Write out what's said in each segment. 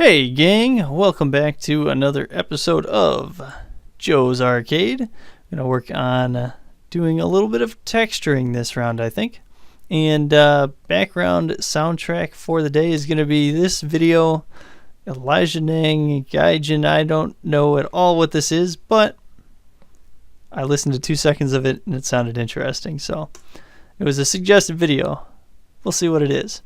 Hey gang, welcome back to another episode of Joe's Arcade. I'm going to work on doing a little bit of texturing this round, I think. And background soundtrack for the day is going to be this video. Elijah Nang, Gaijin, I don't know at all what this is, but I listened to 2 seconds of it and it sounded interesting. So it was a suggested video. We'll see what it is.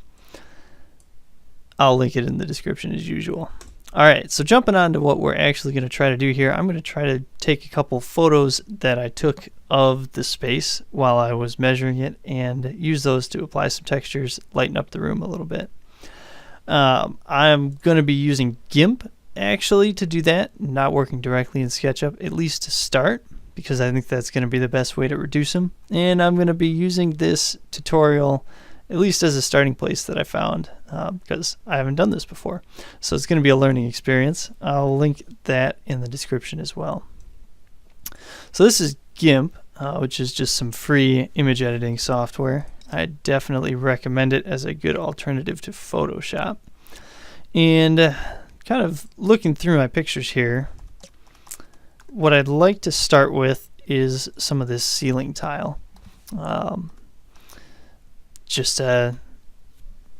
I'll link it in the description as usual. Alright, so jumping on to what we're actually going to try to do here, I'm going to try to take a couple photos that I took of the space while I was measuring it and use those to apply some textures, lighten up the room a little bit. I'm going to be using GIMP actually to do that, not working directly in SketchUp, at least to start, because I think that's going to be the best way to reduce them. And I'm going to be using this tutorial at least as a starting place that I found, because I haven't done this before. So it's going to be a learning experience. I'll link that in the description as well. So this is GIMP, which is just some free image editing software. I definitely recommend it as a good alternative to Photoshop. And kind of looking through my pictures here, what I'd like to start with is some of this ceiling tile. Just a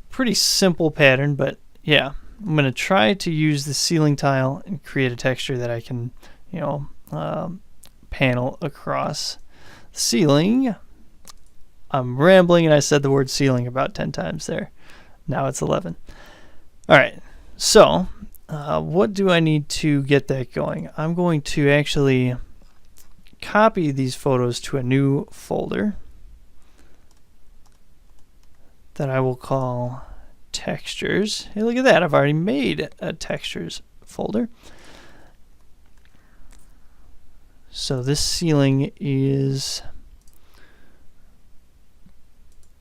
pretty simple pattern, but yeah, I'm going to try to use the ceiling tile and create a texture that I can, panel across the ceiling. I'm rambling and I said the word ceiling about 10 times there. Now it's 11. Alright, so what do I need to get that going? I'm going to actually copy these photos to a new folder that I will call textures. Hey, look at that. I've already made a textures folder. So this ceiling is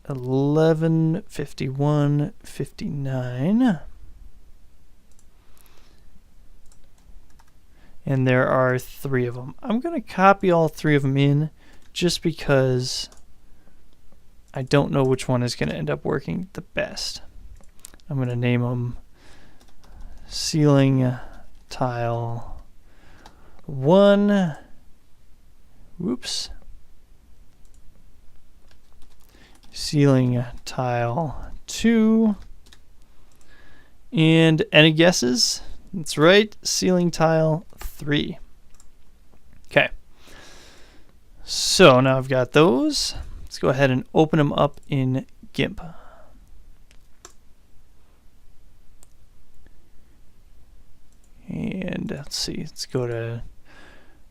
115159. And there are 3 of them. I'm going to copy all 3 of them in just because I don't know which one is going to end up working the best. I'm going to name them ceiling tile 1. Whoops. Ceiling tile 2. And any guesses? That's right, ceiling tile 3. Okay. So now I've got those. Let's go ahead and open them up in GIMP. And let's see, let's go to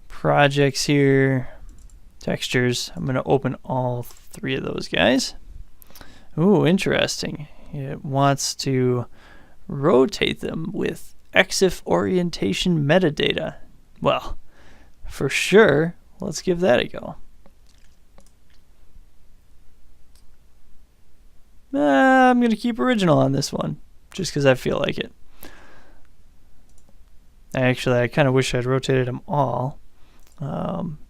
projects here, textures. I'm going to open all 3 of those guys. Ooh, interesting. It wants to rotate them with EXIF orientation metadata. Well, for sure, let's give that a go. I'm going to keep original on this one, just because I feel like it. Actually, I kind of wish I'd rotated them all,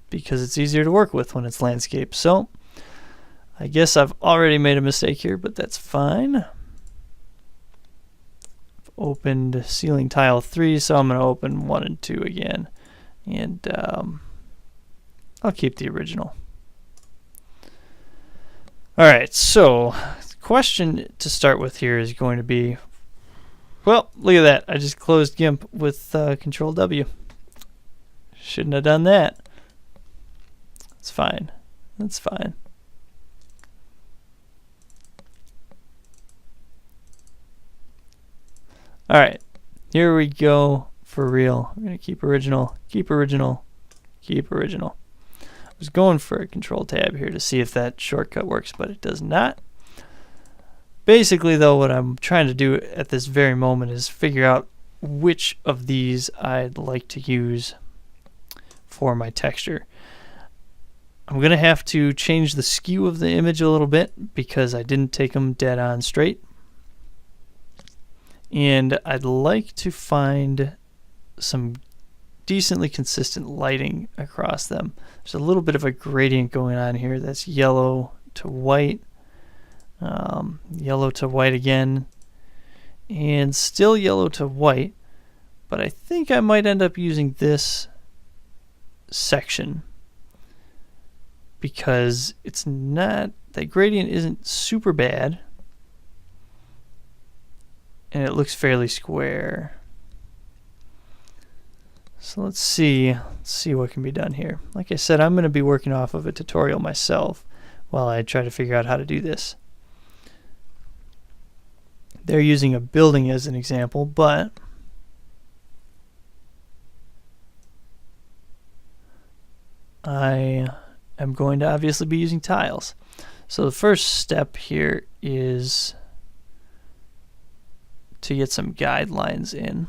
because it's easier to work with when it's landscape. So, I guess I've already made a mistake here, but that's fine. I've opened ceiling tile 3, so I'm going to open 1 and 2 again. And I'll keep the original. Alright, so question to start with here is going to be, well, look at that. I just closed GIMP with Control W. Shouldn't have done that. It's fine. That's fine. Alright, here we go for real. I'm going to keep original, keep original, keep original. I was going for a Control Tab here to see if that shortcut works, but it does not. Basically, though, what I'm trying to do at this very moment is figure out which of these I'd like to use for my texture. I'm going to have to change the skew of the image a little bit because I didn't take them dead on straight. And I'd like to find some decently consistent lighting across them. There's a little bit of a gradient going on here that's yellow to white. Yellow to white again, and still yellow to white, but I think I might end up using this section because it's not, the gradient isn't super bad and it looks fairly square. So let's see what can be done here. Like I said, I'm going to be working off of a tutorial myself while I try to figure out how to do this. They're using a building as an example, but I am going to obviously be using tiles. So the first step here is to get some guidelines in.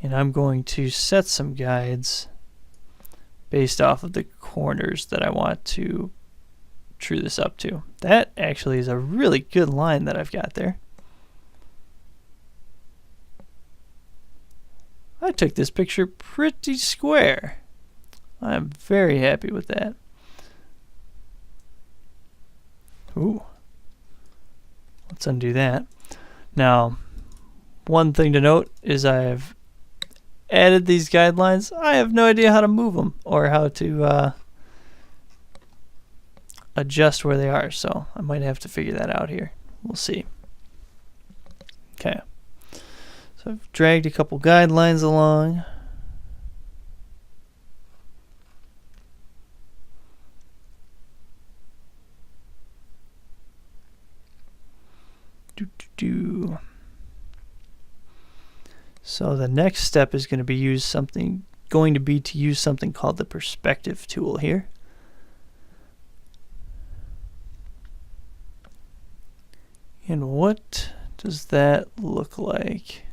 And I'm going to set some guides based off of the corners that I want to true this up to. That actually is a really good line that I've got there. I took this picture pretty square. I'm very happy with that. Ooh. Let's undo that. Now, one thing to note is I've added these guidelines. I have no idea how to move them or how to adjust where they are, so I might have to figure that out here. We'll see. Okay. So I've dragged a couple guidelines along. So the next step is going to be to use something called the perspective tool here. And what does that look like?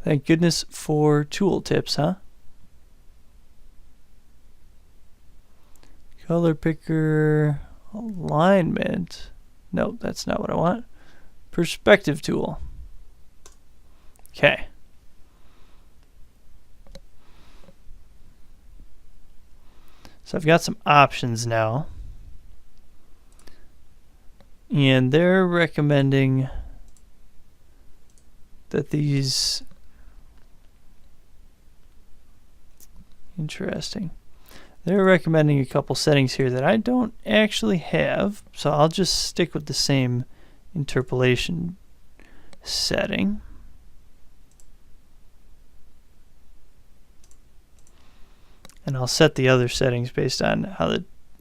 Thank goodness for tool tips, huh? Color picker, alignment. Nope, that's not what I want. Perspective tool. Okay. So I've got some options now. And they're recommending that these, interesting. They're recommending a couple settings here that I don't actually have, so I'll just stick with the same interpolation setting. And I'll set the other settings based on how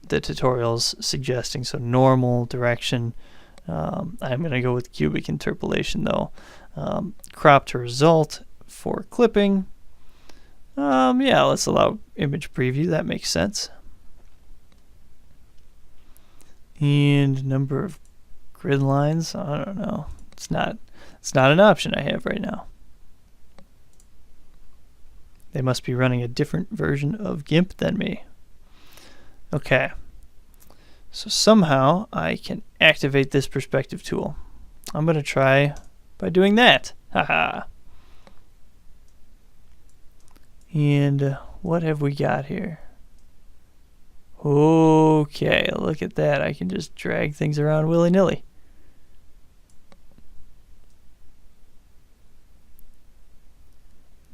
the tutorial's suggesting. So normal, direction. I'm going to go with cubic interpolation though. Crop to result for clipping. Yeah, let's allow image preview. That makes sense. And number of grid lines. I don't know. It's not an option I have right now. They must be running a different version of GIMP than me. Okay. So somehow I can activate this perspective tool. I'm going to try by doing that. Haha. And what have we got here? Okay, look at that. I can just drag things around willy-nilly.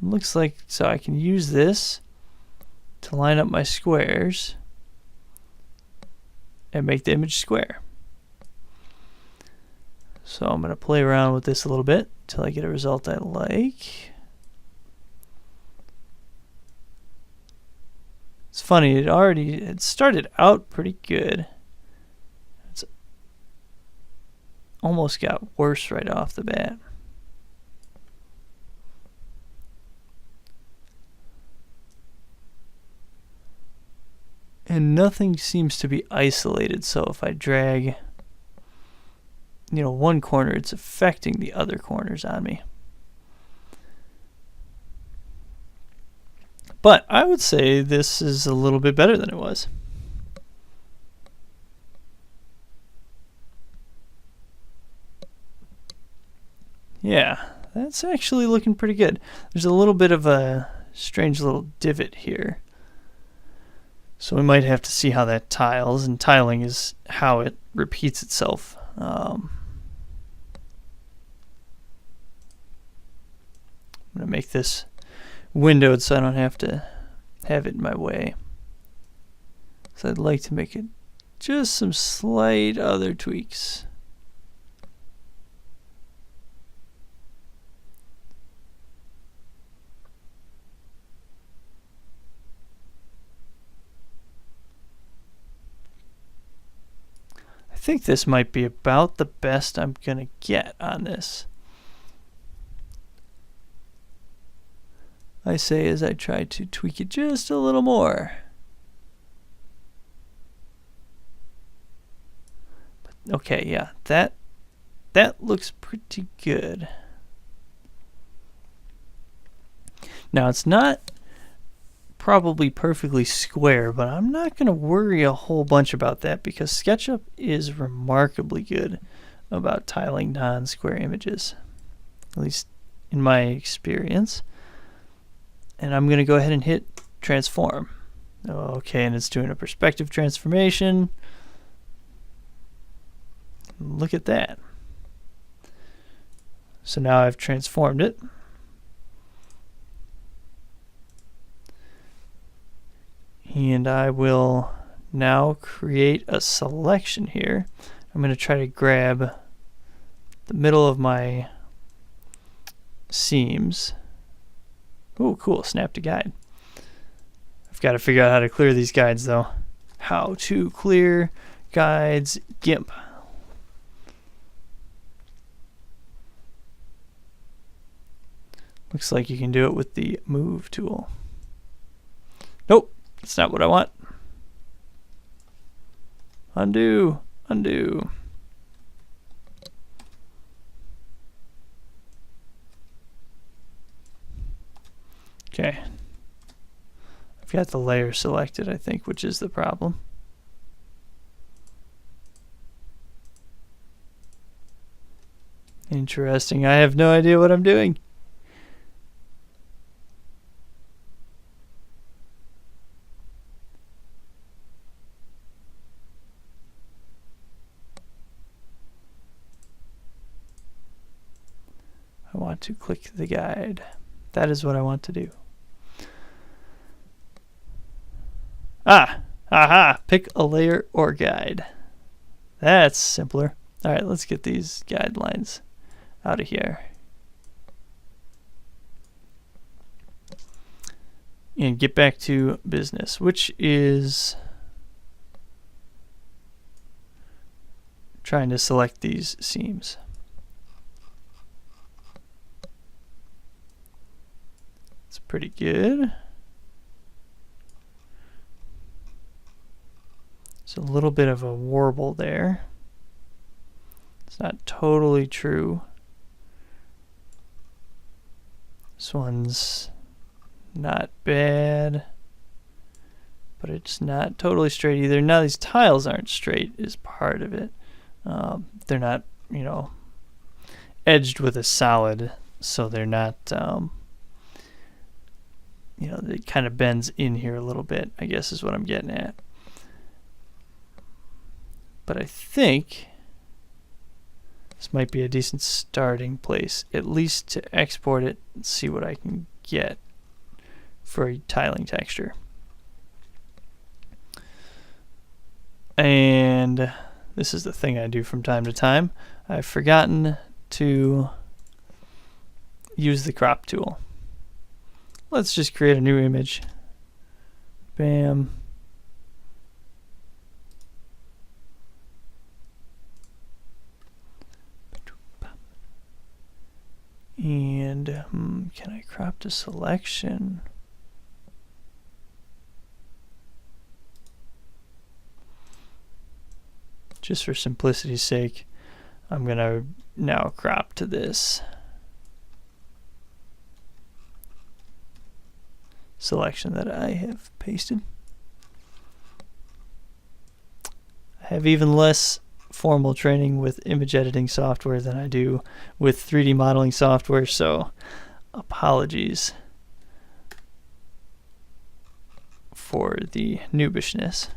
Looks like, so I can use this to line up my squares and make the image square. So I'm going to play around with this a little bit until I get a result I like. It's funny, it started out pretty good. It's almost got worse right off the bat. And nothing seems to be isolated, so if I drag, one corner, it's affecting the other corners on me. But I would say this is a little bit better than it was. Yeah, that's actually looking pretty good. There's a little bit of a strange little divot here. So we might have to see how that tiles, and tiling is how it repeats itself. I'm going to make this windowed so I don't have to have it in my way. So I'd like to make it just some slight other tweaks. I think this might be about the best I'm going to get on this. I say as I try to tweak it just a little more. But okay, yeah, that looks pretty good. Now it's not probably perfectly square, but I'm not going to worry a whole bunch about that because SketchUp is remarkably good about tiling non-square images, at least in my experience. And I'm going to go ahead and hit transform. Okay, and it's doing a perspective transformation. Look at that. So now I've transformed it. And I will now create a selection here. I'm going to try to grab the middle of my seams. Oh, cool, snap to guide. I've got to figure out how to clear these guides though. How to clear guides GIMP. Looks like you can do it with the move tool. Nope, that's not what I want. Undo, undo. Okay. I've got the layer selected, I think, which is the problem. Interesting. I have no idea what I'm doing. I want to click the guide. That is what I want to do. Ah! Aha! Pick a layer or guide. That's simpler. Alright, let's get these guidelines out of here. And get back to business, which is trying to select these seams. It's pretty good. It's a little bit of a warble there. It's not totally true. This one's not bad, but it's not totally straight either. Now these tiles aren't straight is part of it. They're not, you know, edged with a solid, so they're not, you know, it kind of bends in here a little bit, I guess is what I'm getting at. But I think this might be a decent starting place, at least to export it and see what I can get for a tiling texture. And this is the thing I do from time to time. I've forgotten to use the crop tool. Let's just create a new image. Bam. And can I crop to selection? Just for simplicity's sake, I'm going to now crop to this selection that I have pasted. I have even less formal training with image editing software than I do with 3D modeling software, so apologies for the noobishness.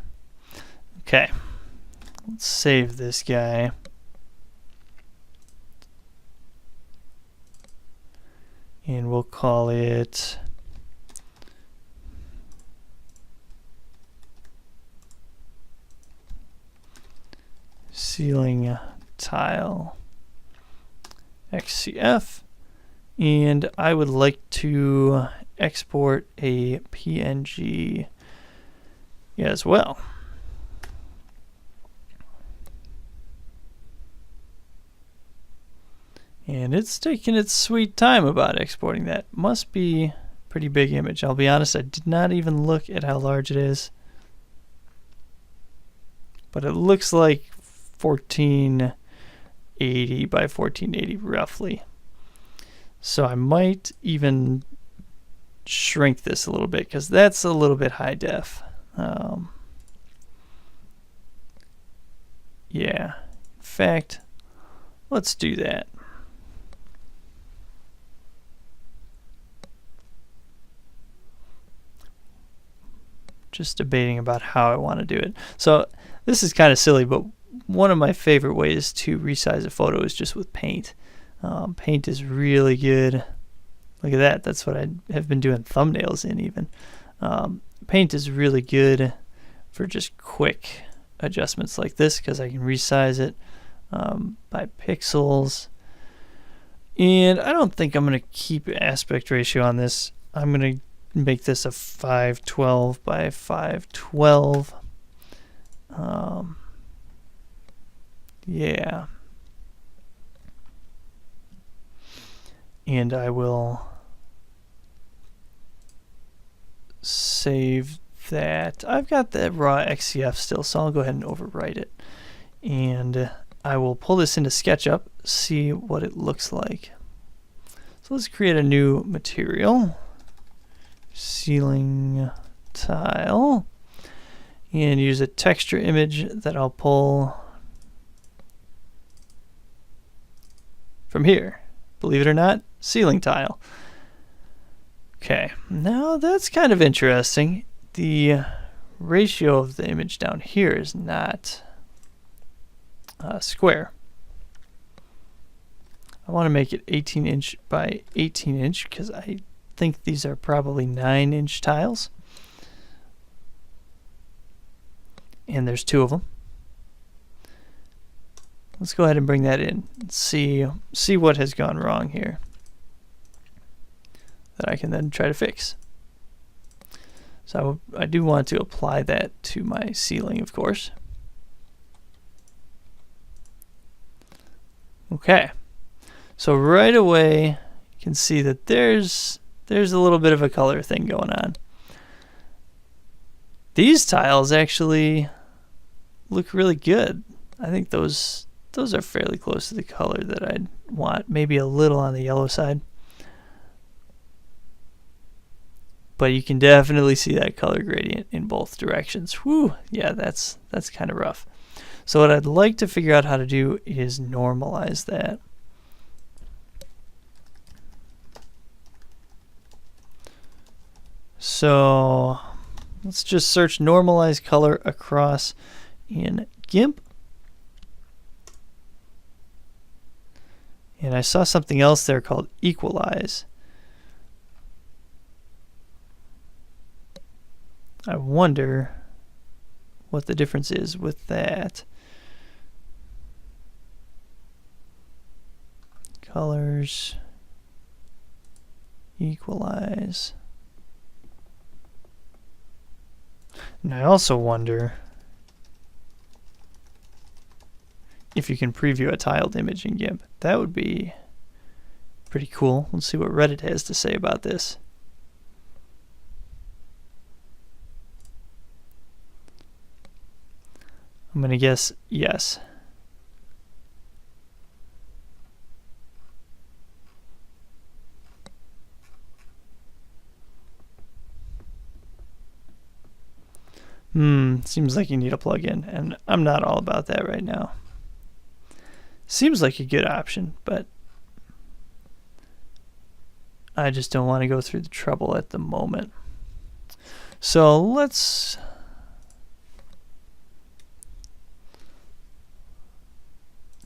Okay, let's save this guy. And we'll call it ceiling tile XCF. And I would like to export a PNG as well. And it's taking its sweet time about exporting that. Must be a pretty big image. I'll be honest, I did not even look at how large it is. But it looks like 1480 by 1480 roughly. So I might even shrink this a little bit because that's a little bit high def. Yeah, in fact, let's do that. Just debating about how I want to do it. So this is kind of silly, but one of my favorite ways to resize a photo is just with paint. Paint is really good. Look at that. That's what I have been doing thumbnails in even. Paint is really good for just quick adjustments like this because I can resize it by pixels. And I don't think I'm going to keep aspect ratio on this. I'm going to make this a 512 by 512. Yeah. And I will save that. I've got the raw XCF still, so I'll go ahead and overwrite it. And I will pull this into SketchUp, see what it looks like. So let's create a new material. Ceiling tile. And use a texture image that I'll pull from here. Believe it or not, ceiling tile. Okay, now that's kind of interesting. The ratio of the image down here is not square. I want to make it 18 inch by 18 inch because I think these are probably 9-inch tiles. And there's 2 of them. Let's go ahead and bring that in and see what has gone wrong here that I can then try to fix. So I do want to apply that to my ceiling, of course. Okay. So right away you can see that there's a little bit of a color thing going on. These tiles actually look really good. I think those are fairly close to the color that I'd want, maybe a little on the yellow side. But you can definitely see that color gradient in both directions. Whew, yeah, that's kind of rough. So what I'd like to figure out how to do is normalize that. So let's just search normalize color across in GIMP. And I saw something else there called equalize. I wonder what the difference is with that. Colors, equalize. And I also wonder if you can preview a tiled image in GIMP. That would be pretty cool. Let's see what Reddit has to say about this. I'm going to guess yes. Seems like you need a plugin, and I'm not all about that right now. Seems like a good option, but I just don't want to go through the trouble at the moment. So let's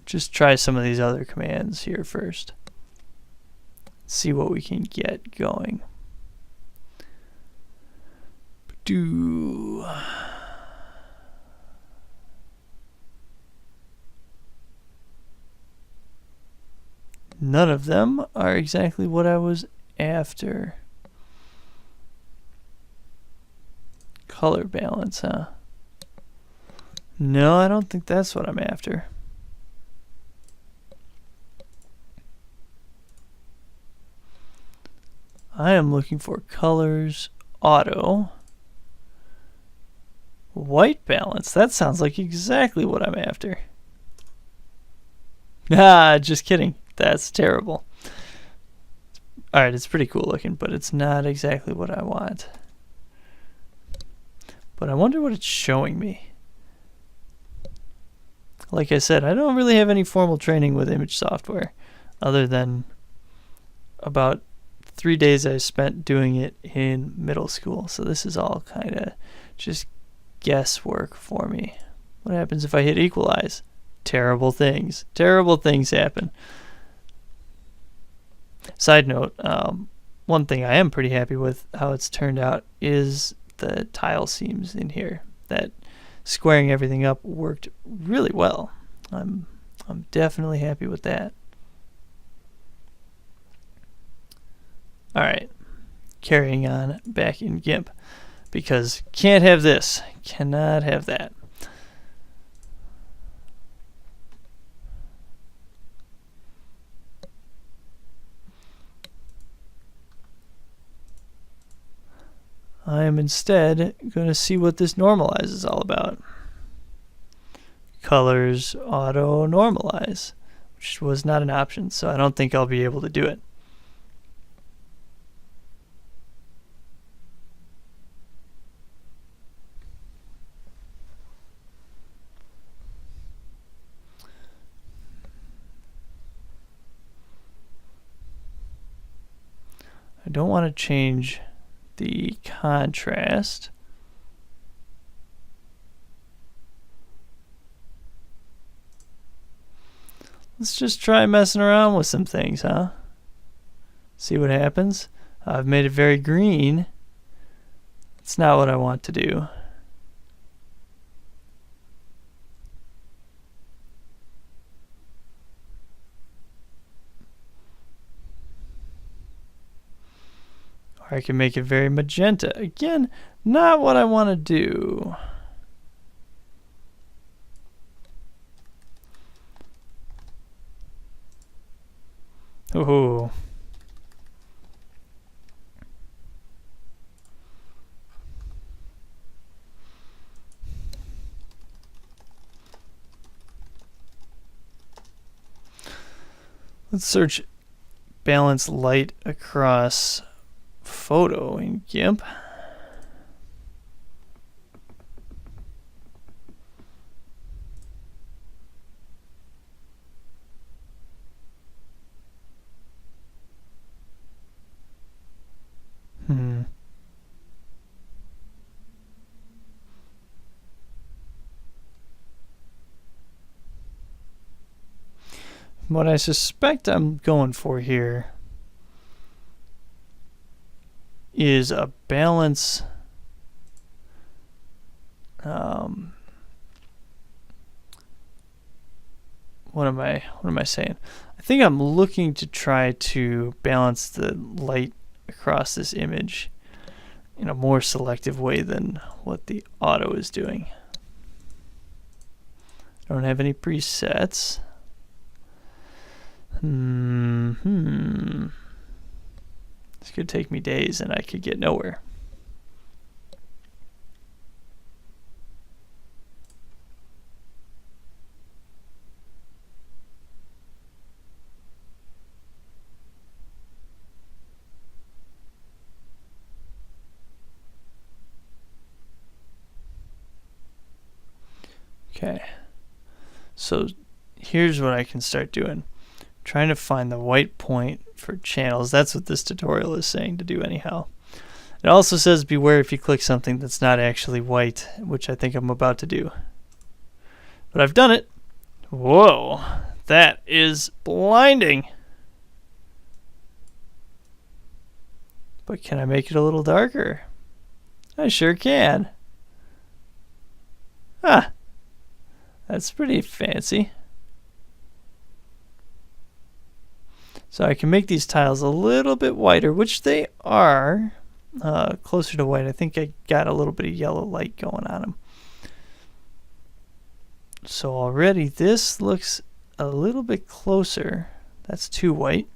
just try some of these other commands here first. See what we can get going. None of them are exactly what I was after. Color balance, huh? No, I don't think that's what I'm after. I am looking for colors, auto, white balance. That sounds like exactly what I'm after. Ah, just kidding. That's terrible. Alright, it's pretty cool looking, but it's not exactly what I want. But I wonder what it's showing me. Like I said, I don't really have any formal training with image software other than about 3 days I spent doing it in middle school. So this is all kind of just guesswork for me. What happens if I hit equalize? Terrible things. Terrible things happen. Side note, one thing I am pretty happy with how it's turned out is the tile seams in here. That squaring everything up worked really well. I'm definitely happy with that. Alright, carrying on back in GIMP, because can't have this, cannot have that. I am instead going to see what this normalize is all about. Colors auto normalize, which was not an option, so I don't think I'll be able to do it. I don't want to change the contrast. Let's just try messing around with some things, huh? See what happens. I've made it very green. It's not what I want to do. Or I can make it very magenta. Again, not what I want to do. Oh. Let's search balance light across photo in GIMP. What I suspect I'm going for here is a balance. What am I saying? I think I'm looking to try to balance the light across this image in a more selective way than what the auto is doing. I don't have any presets. This could take me days and I could get nowhere. Okay, so here's what I can start doing. Trying to find the white point for channels. That's what this tutorial is saying to do anyhow. It also says beware if you click something that's not actually white, which I think I'm about to do. But I've done it. Whoa, that is blinding. But can I make it a little darker? I sure can. Ah, that's pretty fancy. So I can make these tiles a little bit whiter, which they are. Closer to white. I think I got a little bit of yellow light going on them. So already this looks a little bit closer. That's too white.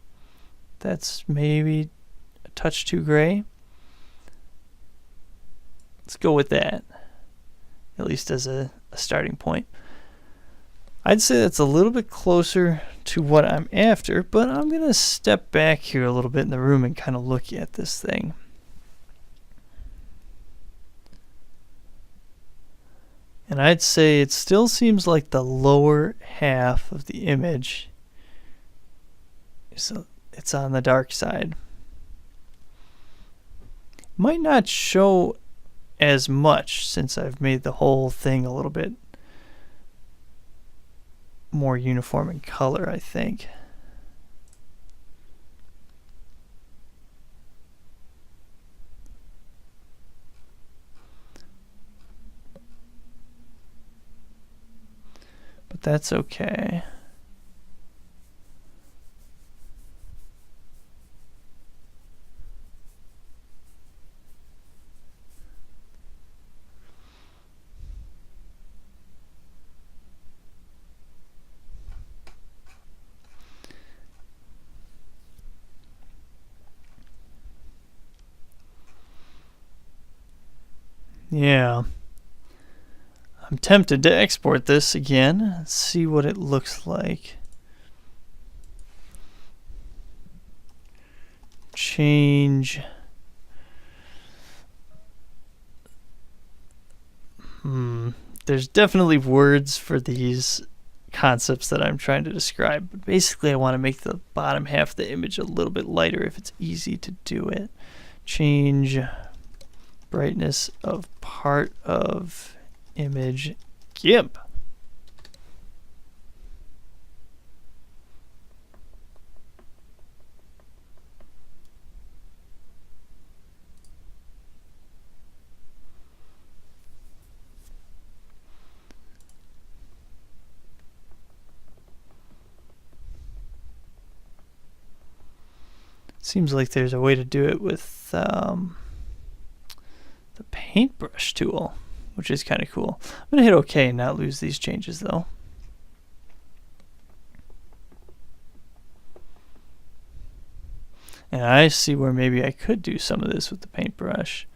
That's maybe a touch too gray. Let's go with that, at least as a starting point. I'd say that's a little bit closer to what I'm after, but I'm going to step back here a little bit in the room and kind of look at this thing. And I'd say it still seems like the lower half of the image, so it's on the dark side. Might not show as much since I've made the whole thing a little bit more uniform in color, I think. But that's okay. Yeah. I'm tempted to export this again and see what it looks like. Change. There's definitely words for these concepts that I'm trying to describe, but basically I want to make the bottom half of the image a little bit lighter if it's easy to do it. Change brightness of part of image GIMP. Seems like there's a way to do it with the paintbrush tool, which is kind of cool. I'm going to hit OK and not lose these changes though. And I see where maybe I could do some of this with the paintbrush.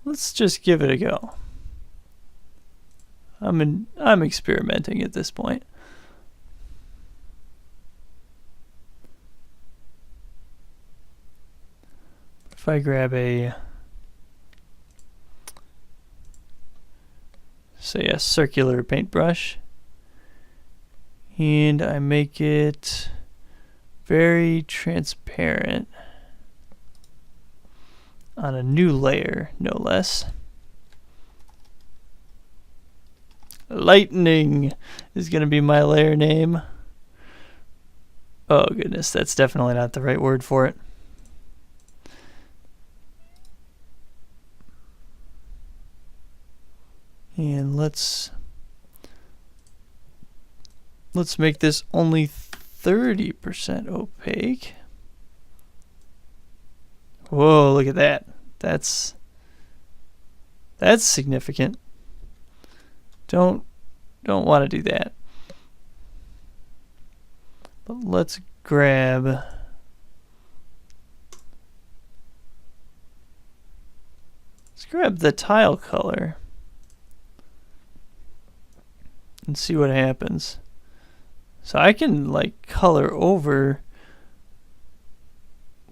Let's just give it a go. I'm experimenting at this point. If I grab say a circular paintbrush and I make it very transparent on a new layer, no less. Lightning is going to be my layer name. Oh goodness, that's definitely not the right word for it. And let's make this only 30% opaque. Whoa, look at that. That's significant. Don't want to do that. But let's grab the tile color and see what happens. So I can like color over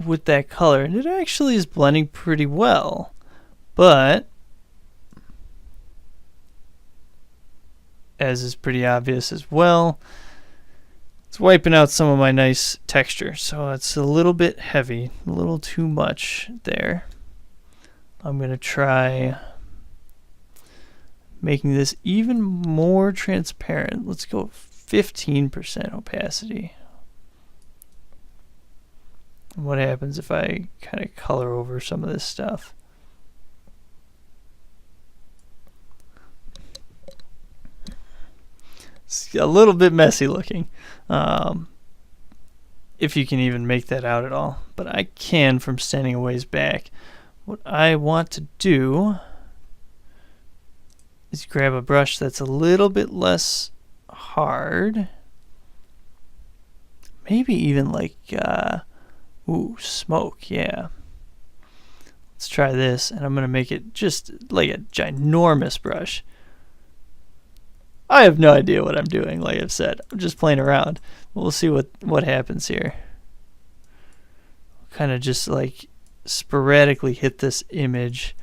with that color, and it actually is blending pretty well, but as is pretty obvious as well, It's wiping out some of my nice texture, so it's a little bit heavy, a little too much there. I'm going to try making this even more transparent. Let's go 15% opacity. What happens if I kind of color over some of this stuff? It's a little bit messy looking, if you can even make that out at all, but I can from standing a ways back. What I want to do is grab a brush that's a little bit less hard, maybe even like ooh, smoke. Yeah, let's try this, and I'm gonna make it just like a ginormous brush. I have no idea what I'm doing, like I've said. I'm just playing around. We'll see what happens here. Kind of just like sporadically hit this image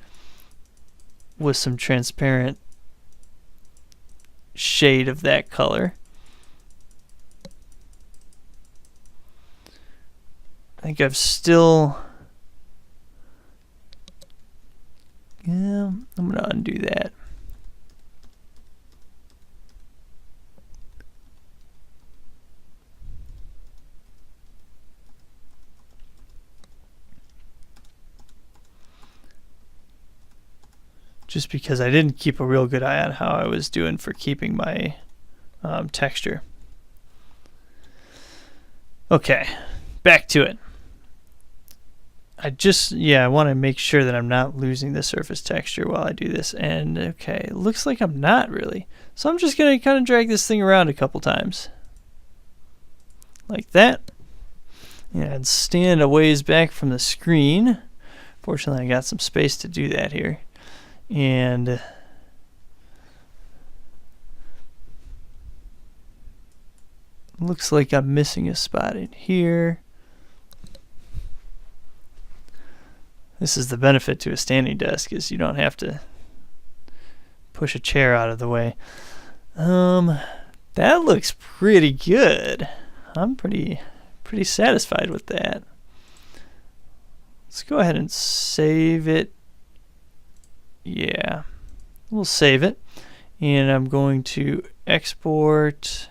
with some transparent shade of that color. I think I've still... Yeah, I'm going to undo that. Just because I didn't keep a real good eye on how I was doing for keeping my texture. Okay, back to it. I want to make sure that I'm not losing the surface texture while I do this. And okay, it looks like I'm not really. So I'm just going to kind of drag this thing around a couple times. Like that. And stand a ways back from the screen. Fortunately, I got some space to do that here. And looks like I'm missing a spot in here. This is the benefit to a standing desk, is you don't have to push a chair out of the way. That looks pretty good. I'm pretty satisfied with that. Let's go ahead and save it. Yeah, we'll save it, and I'm going to export.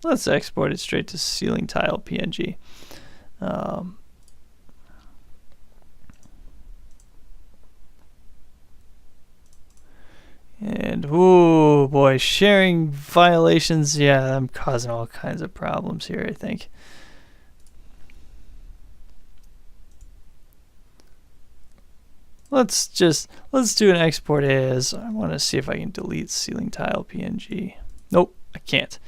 Let's export it straight to ceiling tile PNG. And oh boy, sharing violations. Yeah, I'm causing all kinds of problems here, I think. Let's do an export as. I want to see if I can delete ceiling tile PNG. Nope, I can't.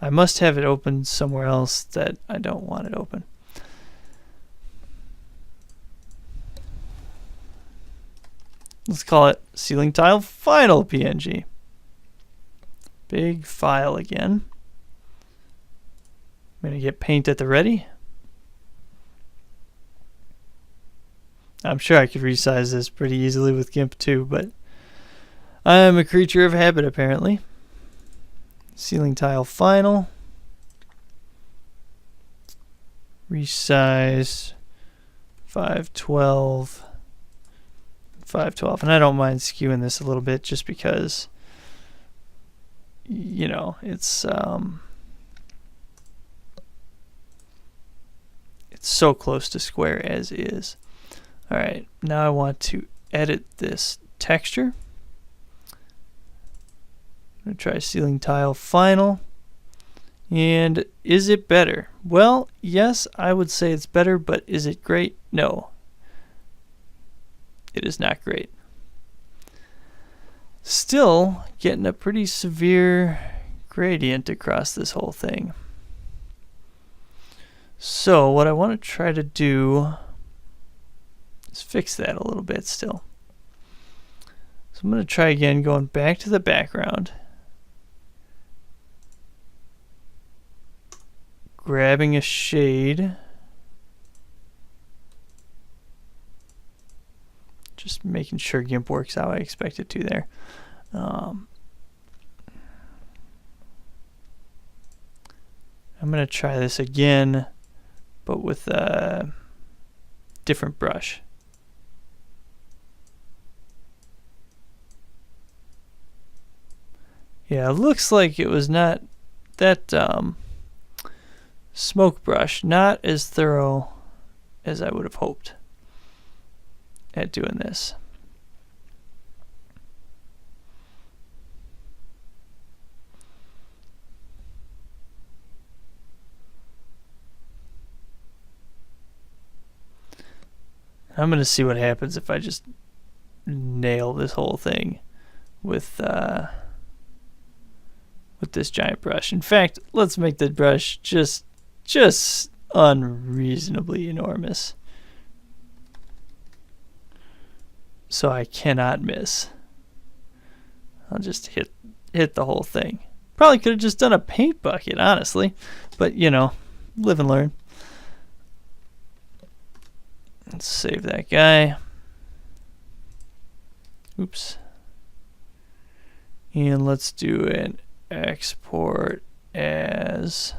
I must have it open somewhere else that I don't want it open. Let's call it ceiling tile final PNG. Big file again. I'm going to get paint at the ready. I'm sure I could resize this pretty easily with GIMP too, but I am a creature of habit apparently. Ceiling tile final. Resize 512. 512. And I don't mind skewing this a little bit just because, you know, it's so close to square as is. All right, now I want to edit this texture. I'm going to try ceiling tile final. And is it better? Well, yes, I would say it's better, but is it great? No. It is not great. Still getting a pretty severe gradient across this whole thing. So what I want to try to do is fix that a little bit still. So I'm going to try again, going back to the background. Grabbing a shade. Just making sure GIMP works how I expect it to there. I'm going to try this again, but with a different brush. Yeah, it looks like it was not that smoke brush, not as thorough as I would have hoped at doing this. I'm going to see what happens if I just nail this whole thing with this giant brush. In fact, let's make the brush just unreasonably enormous, so I cannot miss. I'll just hit the whole thing. Probably could have just done a paint bucket, honestly, but you know, live and learn. Let's save that guy. Oops. And let's do an export as,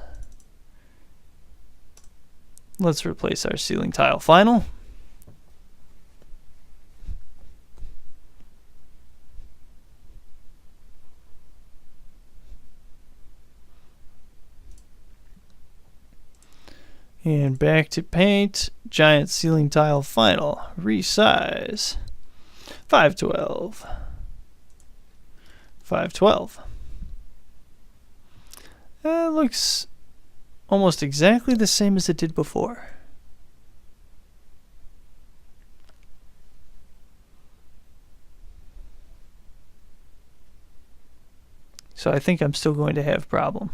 let's replace our ceiling tile final. And back to paint, giant ceiling tile final, resize, 512, 512. That looks almost exactly the same as it did before. So I think I'm still going to have a problem.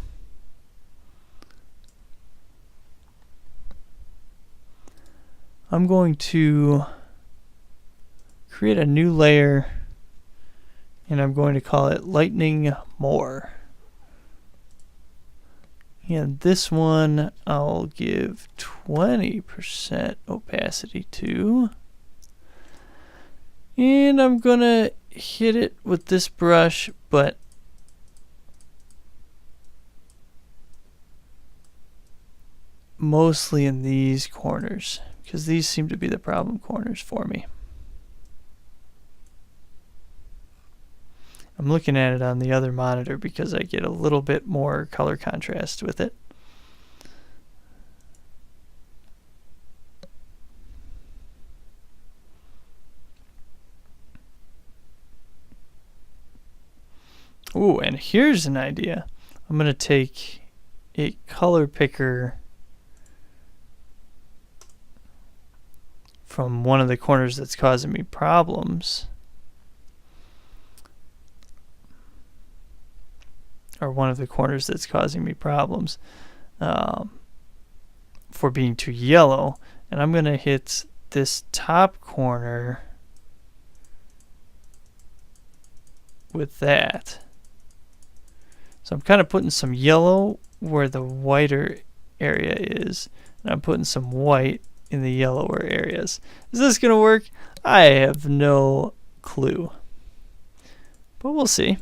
I'm going to create a new layer, and I'm going to call it Lightning More. And this one I'll give 20% opacity to. And I'm going to hit it with this brush, but mostly in these corners, because these seem to be the problem corners for me. I'm looking at it on the other monitor because I get a little bit more color contrast with it. Ooh, and here's an idea. I'm going to take a color picker from one of the corners that's causing me problems, or one of the corners that's causing me problems for being too yellow, and I'm going to hit this top corner with that. So I'm kind of putting some yellow where the whiter area is, and I'm putting some white in the yellower areas. Is this going to work? I have no clue, but we'll see.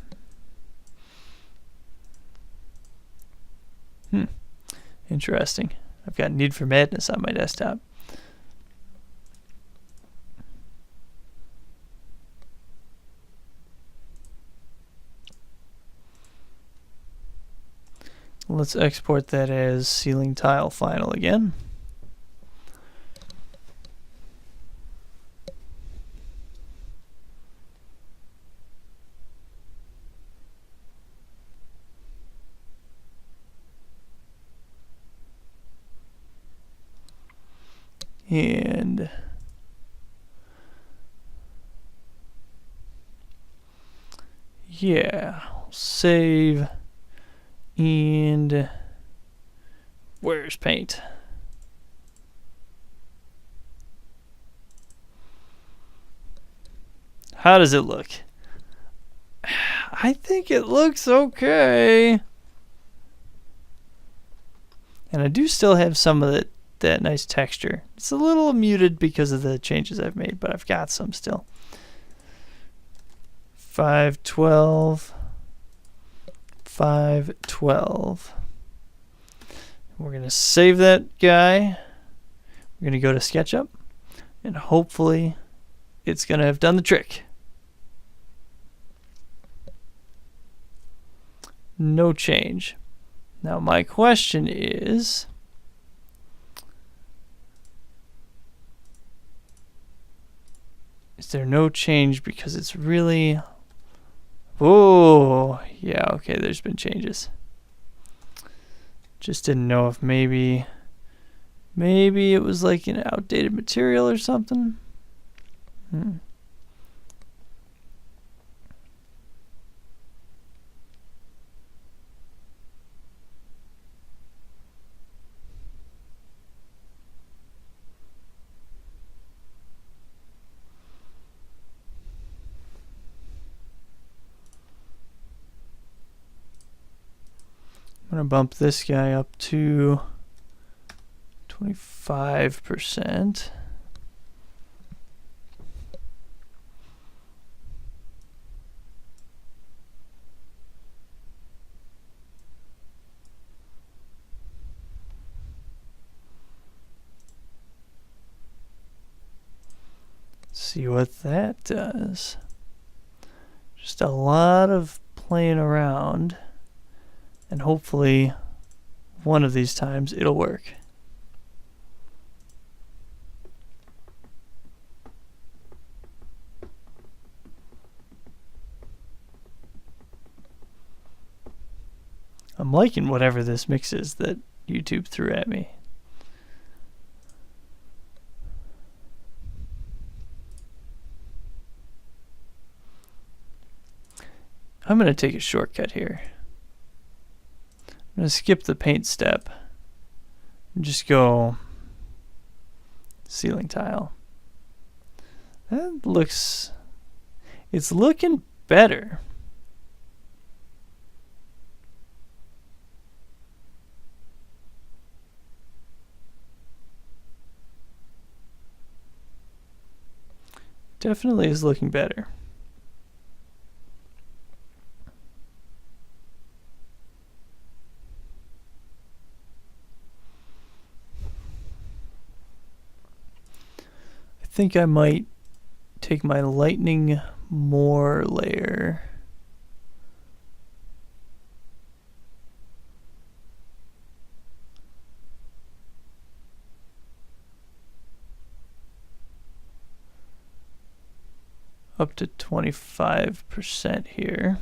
Interesting. I've got Need for Madness on my desktop. Let's export that as ceiling tile final again. And yeah, save. And where's paint? How does it look? I think it looks okay. And I do still have some of that nice texture. It's a little muted because of the changes I've made, but I've got some still. 512. 512. We're going to save that guy. We're going to go to SketchUp, and hopefully it's going to have done the trick. No change. Now my question is, there no change because it's really... Oh, yeah, okay, there's been changes. Just didn't know if maybe it was like an outdated material or something. I'm going to bump this guy up to 25%. See what that does. Just a lot of playing around. And hopefully one of these times it'll work. I'm liking whatever this mix is that YouTube threw at me. I'm going to take a shortcut here. I'm going to skip the paint step and just go ceiling tile. That looks... It's looking better. Definitely is looking better. I think I might take my lightning more layer up to 25% here.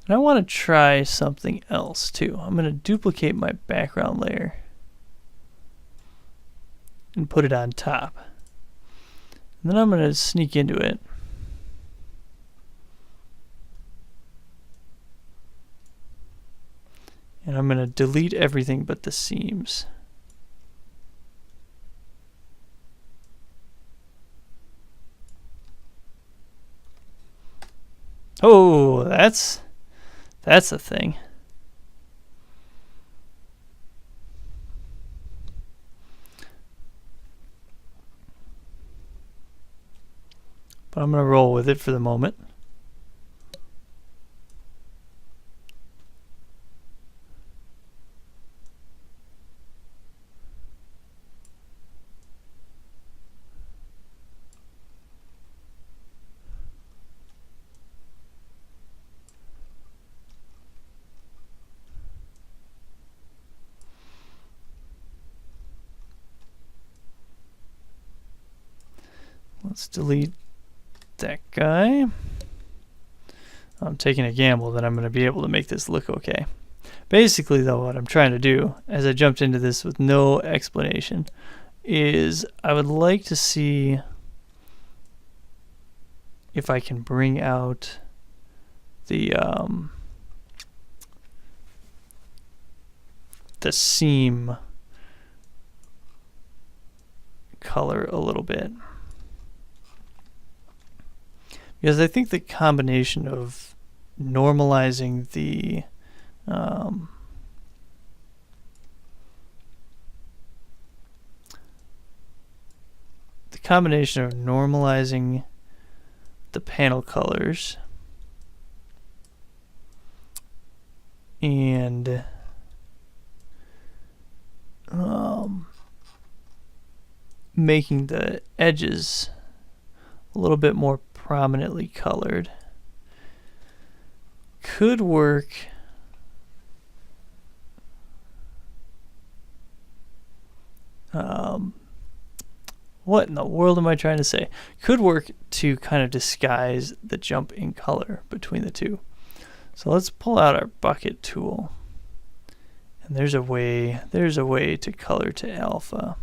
And I want to try something else too. I'm going to duplicate my background layer and put it on top. And then I'm going to sneak into it. And I'm going to delete everything but the seams. Oh, that's a thing. But I'm going to roll with it for the moment. Let's delete that guy. I'm taking a gamble that I'm going to be able to make this look okay. Basically, though, what I'm trying to do, as I jumped into this with no explanation, is I would like to see if I can bring out the seam color a little bit. Because I think the combination of normalizing the the panel colors and making the edges a little bit more prominently colored could work. What in the world am I trying to say? Could work to kind of disguise the jump in color between the two. So let's pull out our bucket tool. And there's a way to color to alpha.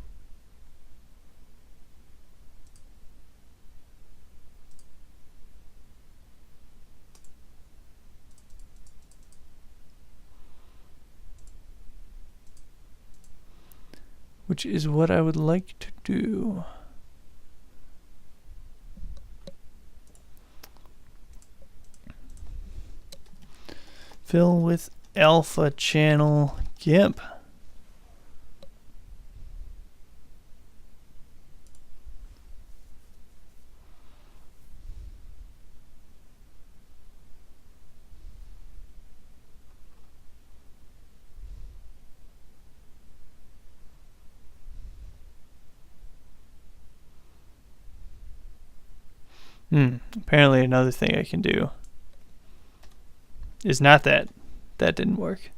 Which is what I would like to do. Fill with alpha channel GIMP. Apparently another thing I can do is not that. That didn't work.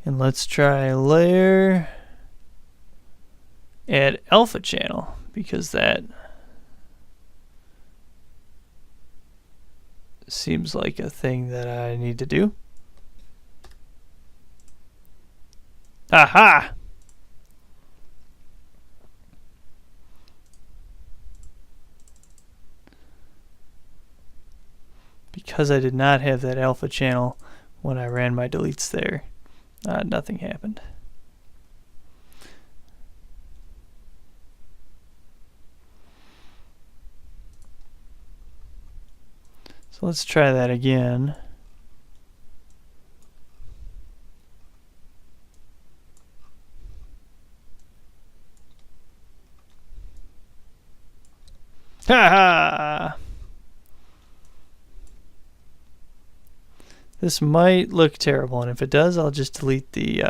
And let's try layer, add alpha channel, because that seems like a thing that I need to do. Aha! Because I did not have that alpha channel when I ran my deletes there, nothing happened. So let's try that again. Ha ha! This might look terrible, and if it does, I'll just delete the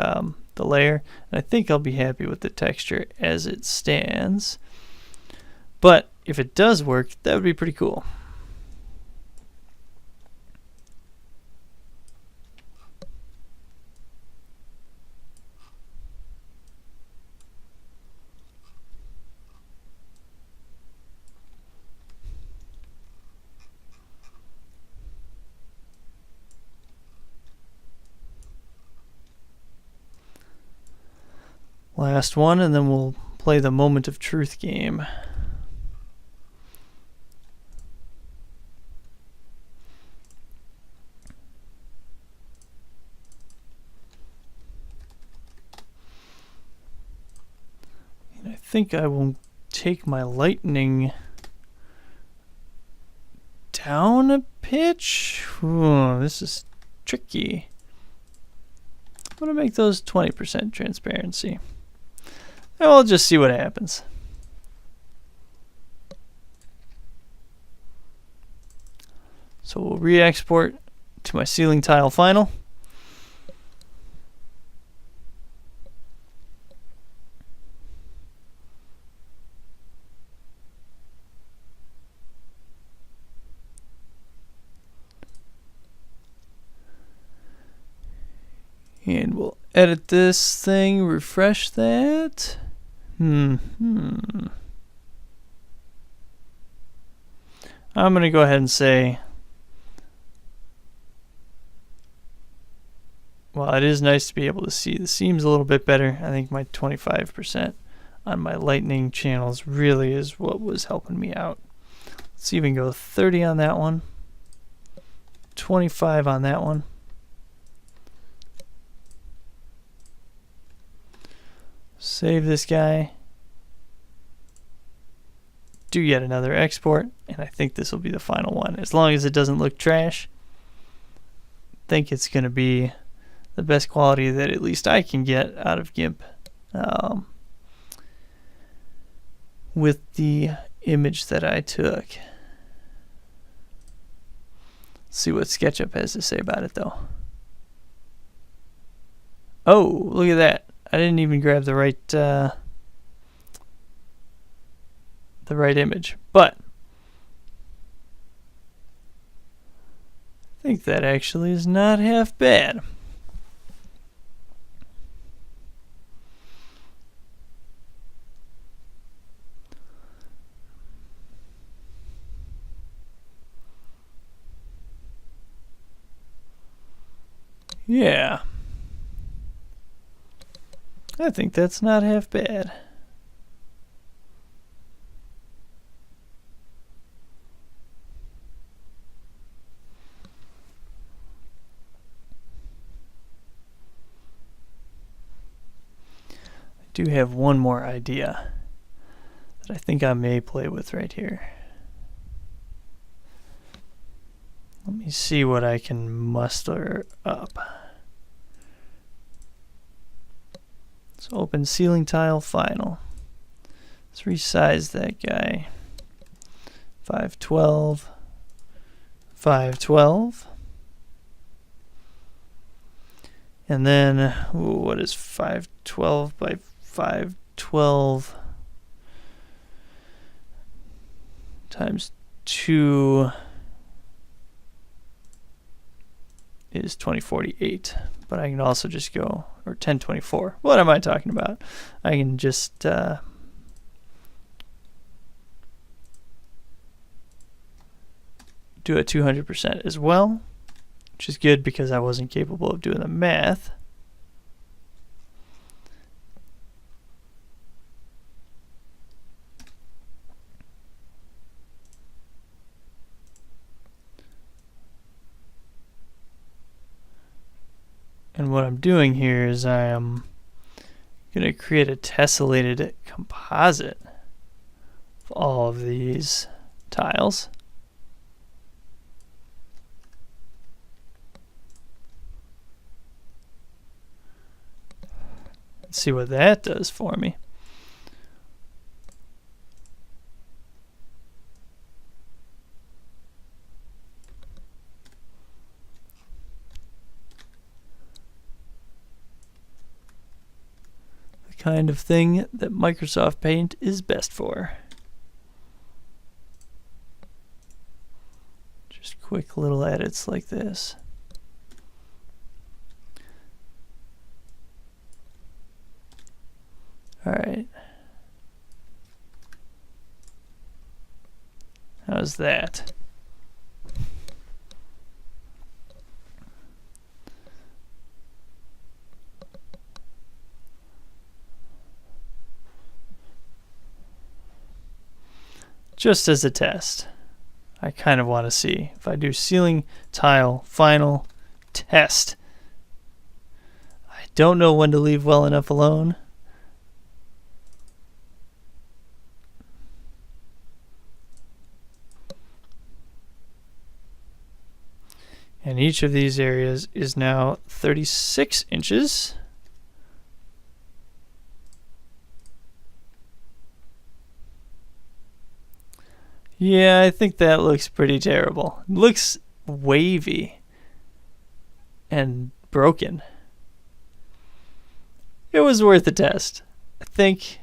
layer, and I think I'll be happy with the texture as it stands. But if it does work, that would be pretty cool. Last one, and then we'll play the moment of truth game. And I think I will take my lightning down a pitch. Ooh, this is tricky. I'm going to make those 20% transparency. And we'll just see what happens. So we'll re-export to my ceiling tile final. And we'll edit this thing, refresh that. I'm going to go ahead and say, well, it is nice to be able to see the seams a little bit better. I think my 25% on my lightning channels really is what was helping me out. Let's even go 30 on that one, 25 on that one. Save this guy. Do yet another export, and I think this will be the final one. As long as it doesn't look trash, I think it's going to be the best quality that at least I can get out of GIMP with the image that I took. Let's see what SketchUp has to say about it though. Oh, look at that. I didn't even grab the right image, but I think that actually is not half bad. Yeah, I think that's not half bad. I do have one more idea that I think I may play with right here. Let me see what I can muster up. So open ceiling tile final. Let's resize that guy. 512, 512. And then, what is 512 by 512 times 2 is 2048. But I can also just go, or 1024. What am I talking about? I can just do it 200% as well, which is good because I wasn't capable of doing the math. And what I'm doing here is I am going to create a tessellated composite of all of these tiles. Let's see what that does for me. Kind of thing that Microsoft Paint is best for. Just quick little edits like this. All right. How's that? Just as a test, I kind of want to see if I do ceiling tile final test. I don't know when to leave well enough alone. And each of these areas is now 36 inches. Yeah, I think that looks pretty terrible. It looks wavy and broken. It was worth a test. I think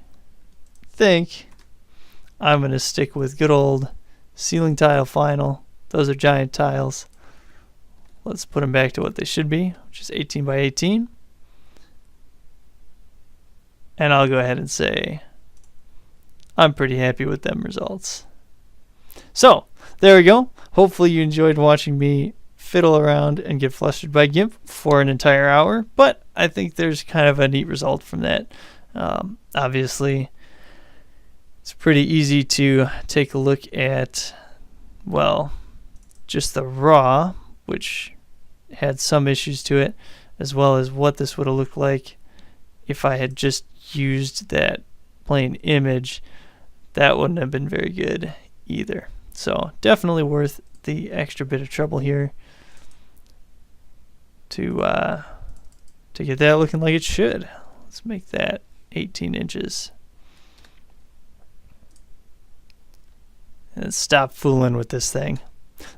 I'm going to stick with good old ceiling tile final. Those are giant tiles. Let's put them back to what they should be, which is 18 by 18. And I'll go ahead and say I'm pretty happy with them results. So, there we go. Hopefully you enjoyed watching me fiddle around and get flustered by GIMP for an entire hour, but I think there's kind of a neat result from that. Obviously, it's pretty easy to take a look at, well, just the raw, which had some issues to it, as well as what this would have looked like if I had just used that plain image. That wouldn't have been very good either. So definitely worth the extra bit of trouble here to to get that looking like it should. Let's make that 18 inches. And stop fooling with this thing.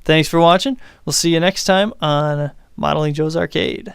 Thanks for watching. We'll see you next time on Modeling Joe's Arcade.